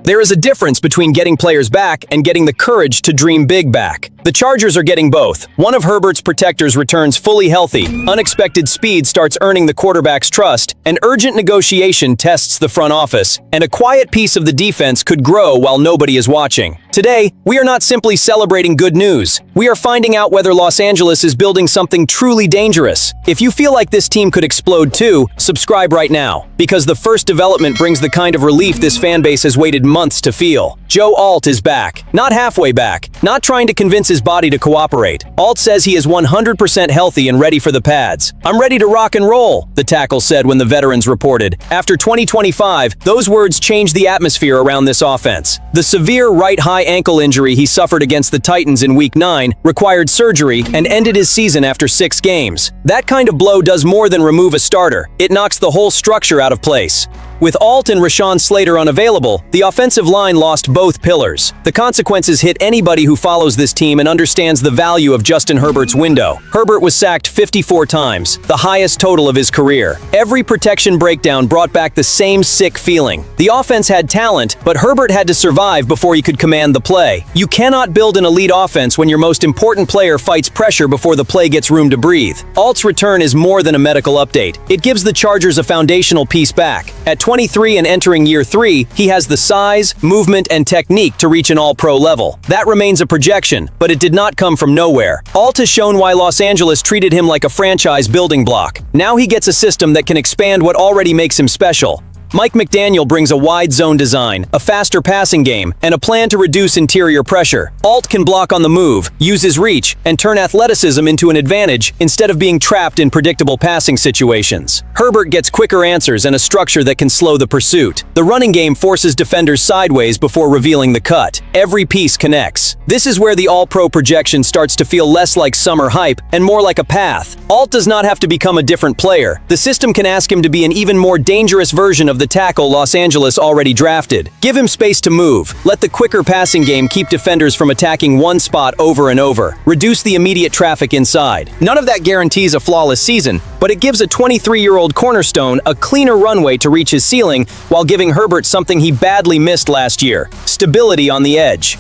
There is a difference between getting players back and getting the courage to dream big back. The Chargers are getting both. One of Herbert's protectors returns fully healthy, unexpected speed starts earning the quarterback's trust, an urgent negotiation tests the front office, and a quiet piece of the defense could grow while nobody is watching. Today, we are not simply celebrating good news. We are finding out whether Los Angeles is building something truly dangerous. If you feel like this team could explode too, subscribe right now, because the first development brings the kind of relief this fan base has waited months to feel. Joe Alt is back. Not halfway back. Not trying to convince his body to cooperate. Alt says he is 100% healthy and ready for the pads. "I'm ready to rock and roll," the tackle said when the veterans reported. After 2025, those words changed the atmosphere around this offense. The severe right high ankle injury he suffered against the Titans in Week 9 required surgery and ended his season after 6 games. That kind of blow does more than remove a starter. It knocks the whole structure out of place. With Alt and Rashawn Slater unavailable, the offensive line lost both pillars. The consequences hit anybody who follows this team and understands the value of Justin Herbert's window. Herbert was sacked 54 times, the highest total of his career. Every protection breakdown brought back the same sick feeling. The offense had talent, but Herbert had to survive before he could command the play. You cannot build an elite offense when your most important player fights pressure before the play gets room to breathe. Alt's return is more than a medical update. It gives the Chargers a foundational piece back. At 23 and entering year 3, he has the size, movement, and technique to reach an all-pro level. That remains a projection, but it did not come from nowhere. Alt has shown why Los Angeles treated him like a franchise building block. Now he gets a system that can expand what already makes him special. Mike McDaniel brings a wide zone design, a faster passing game, and a plan to reduce interior pressure. Alt can block on the move, use his reach, and turn athleticism into an advantage instead of being trapped in predictable passing situations. Herbert gets quicker answers and a structure that can slow the pursuit. The running game forces defenders sideways before revealing the cut. Every piece connects. This is where the all-pro projection starts to feel less like summer hype and more like a path. Alt does not have to become a different player. The system can ask him to be an even more dangerous version of the tackle Los Angeles already drafted. Give him space to move. Let the quicker passing game keep defenders from attacking one spot over and over. Reduce the immediate traffic inside. None of that guarantees a flawless season, but it gives a 23-year-old cornerstone a cleaner runway to reach his ceiling while giving Herbert something he badly missed last year: stability on the edge.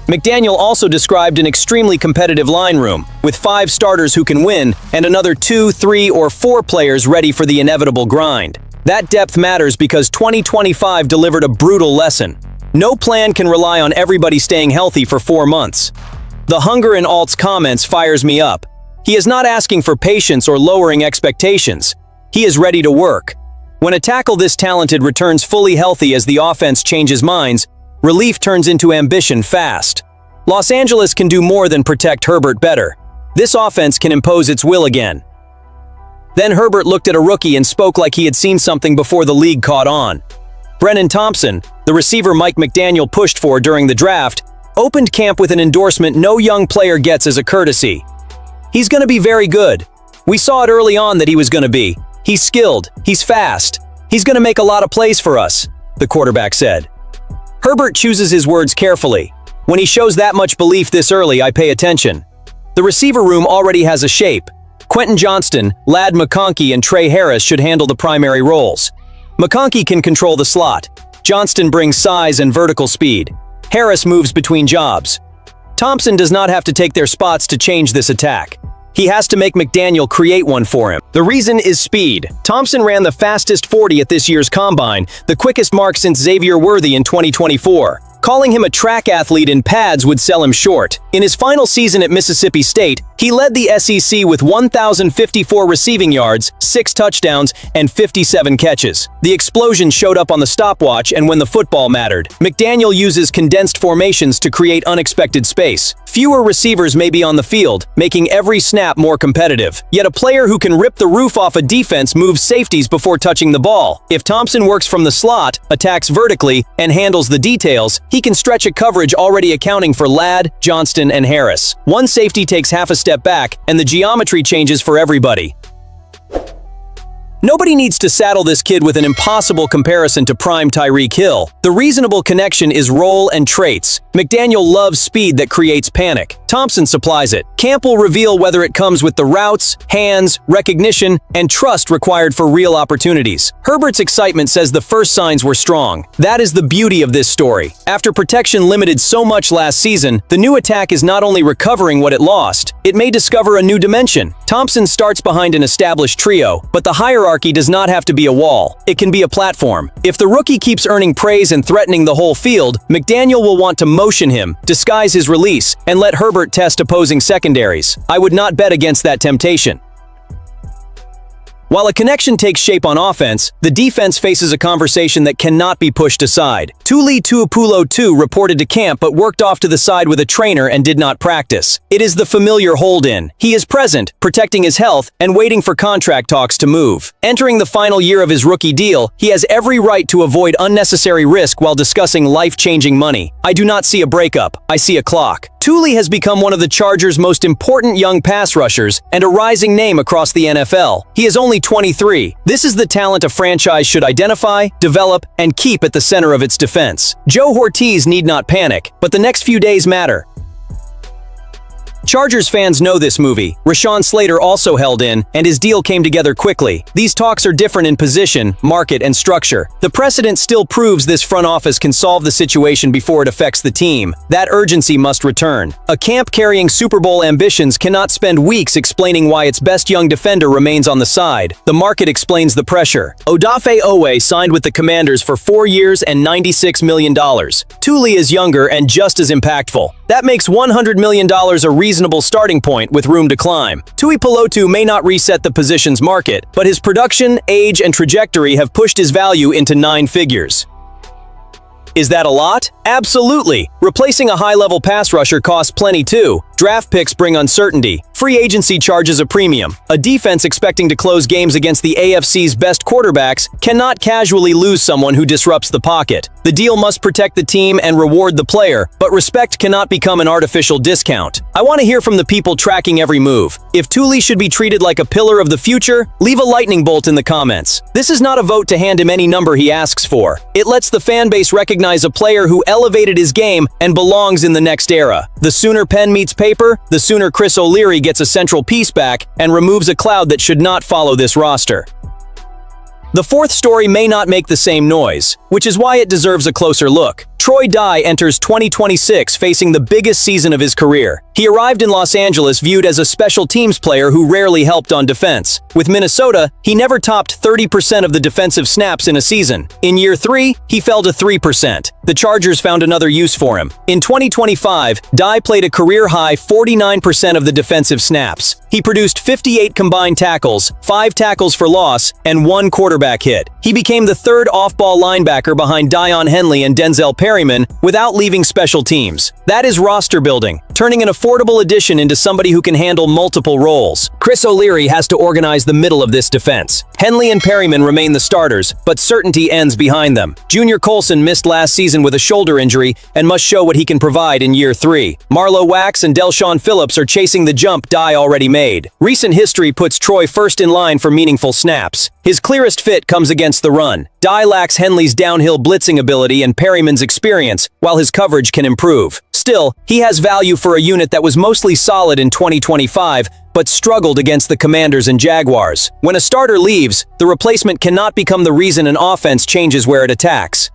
McDaniel also described an extremely competitive line room, with 5 starters who can win and another 2, 3, or 4 players ready for the inevitable grind. That depth matters because 2025 delivered a brutal lesson. No plan can rely on everybody staying healthy for 4 months. The hunger in Alt's comments fires me up. He is not asking for patience or lowering expectations. He is ready to work. When a tackle this talented returns fully healthy as the offense changes minds, relief turns into ambition fast. Los Angeles can do more than protect Herbert better. This offense can impose its will again. Then Herbert looked at a rookie and spoke like he had seen something before the league caught on. Brennan Thompson, the receiver Mike McDaniel pushed for during the draft, opened camp with an endorsement no young player gets as a courtesy. "He's going to be very good. We saw it early on that he was going to be. He's skilled, he's fast, he's going to make a lot of plays for us," the quarterback said. Herbert chooses his words carefully. When he shows that much belief this early, I pay attention. The receiver room already has a shape. Quentin Johnston, Ladd McConkey, and Trey Harris should handle the primary roles. McConkey can control the slot. Johnston brings size and vertical speed. Harris moves between jobs. Thompson does not have to take their spots to change this attack. He has to make McDaniel create one for him. The reason is speed. Thompson ran the fastest 40 at this year's combine, the quickest mark since Xavier Worthy in 2024. Calling him a track athlete in pads would sell him short. In his final season at Mississippi State, he led the SEC with 1,054 receiving yards, 6 touchdowns, and 57 catches. The explosion showed up on the stopwatch and when the football mattered. McDaniel uses condensed formations to create unexpected space. Fewer receivers may be on the field, making every snap more competitive. Yet a player who can rip the roof off a defense moves safeties before touching the ball. If Thompson works from the slot, attacks vertically, and handles the details, he can stretch a coverage already accounting for Ladd, Johnston, and Harris. One safety takes half a step back, and the geometry changes for everybody. Nobody needs to saddle this kid with an impossible comparison to prime Tyreek Hill. The reasonable connection is role and traits. McDaniel loves speed that creates panic. Thompson supplies it. Camp will reveal whether it comes with the routes, hands, recognition, and trust required for real opportunities. Herbert's excitement says the first signs were strong. That is the beauty of this story. After protection limited so much last season, the new attack is not only recovering what it lost, it may discover a new dimension. Thompson starts behind an established trio, but the hierarchy does not have to be a wall. It can be a platform. If the rookie keeps earning praise and threatening the whole field, McDaniel will want to motion him, disguise his release, and let Herbert test opposing secondaries. I would not bet against that temptation. While a connection takes shape on offense, the defense faces a conversation that cannot be pushed aside. Tuli Tuipulotu reported to camp but worked off to the side with a trainer and did not practice. It is the familiar hold-in. He is present, protecting his health, and waiting for contract talks to move. Entering the final year of his rookie deal, he has every right to avoid unnecessary risk while discussing life-changing money. I do not see a breakup. I see a clock. Tuli has become one of the Chargers' most important young pass rushers and a rising name across the NFL. He is only 23. This is the talent a franchise should identify, develop, and keep at the center of its defense. Joe Hortiz need not panic, but the next few days matter. Chargers fans know this movie. Rashawn Slater also held in, and his deal came together quickly. These talks are different in position, market, and structure. The precedent still proves this front office can solve the situation before it affects the team. That urgency must return. A camp carrying Super Bowl ambitions cannot spend weeks explaining why its best young defender remains on the side. The market explains the pressure. Odafe Owe signed with the Commanders for 4 years and $96 million. Tuli is younger and just as impactful. That makes $100 million a reasonable starting point with room to climb. Tuipulotu may not reset the position's market, but his production, age, and trajectory have pushed his value into 9 figures. Is that a lot? Absolutely. Replacing a high-level pass rusher costs plenty too. Draft picks bring uncertainty. Free agency charges a premium. A defense expecting to close games against the AFC's best quarterbacks cannot casually lose someone who disrupts the pocket. The deal must protect the team and reward the player, but respect cannot become an artificial discount. I want to hear from the people tracking every move. If Tuli should be treated like a pillar of the future, leave a lightning bolt in the comments. This is not a vote to hand him any number he asks for. It lets the fan base recognize a player who elevated his game and belongs in the next era. The sooner pen meets paper, the sooner Chris O'Leary gets a central piece back and removes a cloud that should not follow this roster. The fourth story may not make the same noise, which is why it deserves a closer look. Troy Dye enters 2026 facing the biggest season of his career. He arrived in Los Angeles viewed as a special teams player who rarely helped on defense. With Minnesota, he never topped 30% of the defensive snaps in a season. In year 3, he fell to 3%. The Chargers found another use for him. In 2025, Dye played a career-high 49% of the defensive snaps. He produced 58 combined tackles, 5 tackles for loss, and 1 quarterback hit. He became the third off-ball linebacker behind Deion Henley and Denzel Perryman without leaving special teams. That is roster building, turning an affordable addition into somebody who can handle multiple roles. Chris O'Leary has to organize the middle of this defense. Henley and Perryman remain the starters, but certainty ends behind them. Junior Colson missed last season with a shoulder injury and must show what he can provide in year 3. Marlowe Wax and Delshon Phillips are chasing the jump Dye already made. Recent history puts Troy first in line for meaningful snaps. His clearest fit comes against the run. Dye lacks Henley's downhill blitzing ability and Perryman's experience, while his coverage can improve. Still, he has value for a unit that was mostly solid in 2025, but struggled against the Commanders and Jaguars. When a starter leaves, the replacement cannot become the reason an offense changes where it attacks.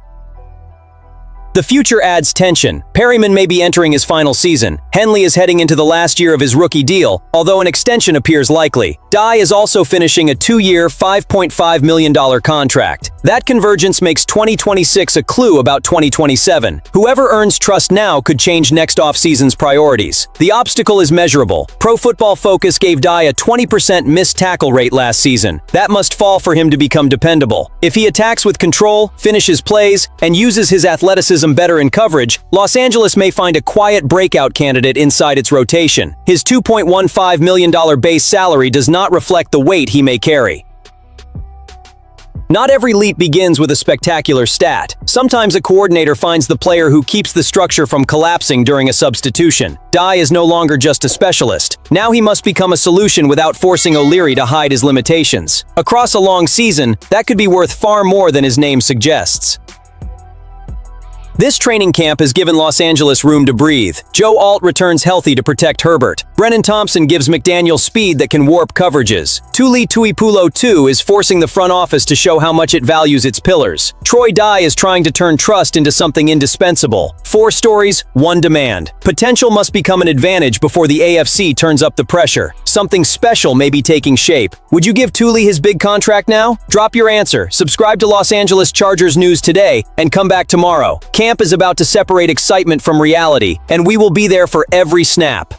The future adds tension. Perryman may be entering his final season. Henley is heading into the last year of his rookie deal, although an extension appears likely. Dye is also finishing a 2-year, $5.5 million contract. That convergence makes 2026 a clue about 2027. Whoever earns trust now could change next offseason's priorities. The obstacle is measurable. Pro Football Focus gave Dye a 20% missed tackle rate last season. That must fall for him to become dependable. If he attacks with control, finishes plays, and uses his athleticism better in coverage, Los Angeles may find a quiet breakout candidate inside its rotation. His $2.15 million base salary does not reflect the weight he may carry. Not every leap begins with a spectacular stat. Sometimes a coordinator finds the player who keeps the structure from collapsing during a substitution. Dye is no longer just a specialist. Now he must become a solution without forcing O'Leary to hide his limitations. Across a long season, that could be worth far more than his name suggests. This training camp has given Los Angeles room to breathe. Joe Alt returns healthy to protect Herbert. Brennan Thompson gives McDaniel speed that can warp coverages. Tuli Tuipulotu is forcing the front office to show how much it values its pillars. Troy Dye is trying to turn trust into something indispensable. 4 stories, 1 demand. Potential must become an advantage before the AFC turns up the pressure. Something special may be taking shape. Would you give Tuli his big contract now? Drop your answer, subscribe to Los Angeles Chargers News today, and come back tomorrow. Camp is about to separate excitement from reality, and we will be there for every snap.